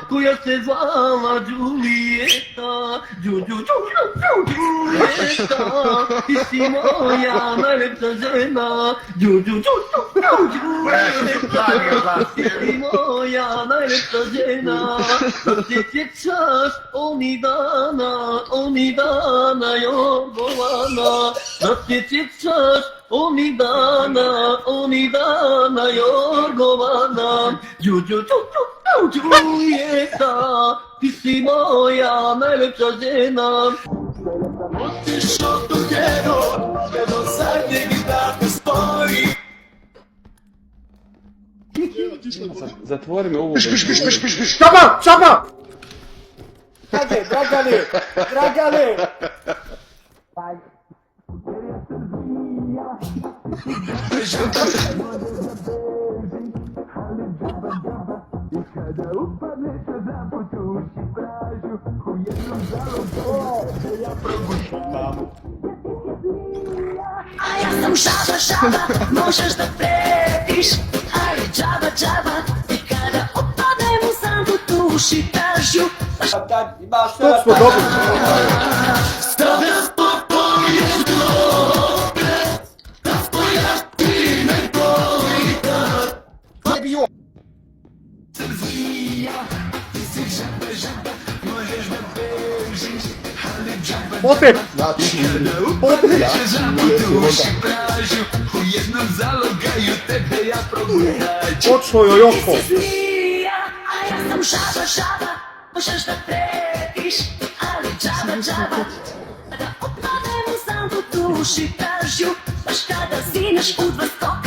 koja se zvala Đulijeta, Đulijeta, ti si moja najlepša žena, Đulijeta, ti si moja najlepša žena, da se sjećaš oni dana Jorgovana, da se sjećaš oni dana Jorgovana, Đulijeta, ti si moja najlepša žena. Otišao do gero, sve do zadnjeg dana stoji. Zatvori me ovu. Šaba! Šaba! Hajde, Dragane! A ja sam žaba, možeš da pretiš, ali džaba, i kada opadnem u zamku tuši tažju. To smo dobro. Opet! Počeo joj oko! A ja sam žaba, možeš da pretiš, ali džaba, kada opadnem u zamku tuši tažju, baš kada zineš u dva skoka.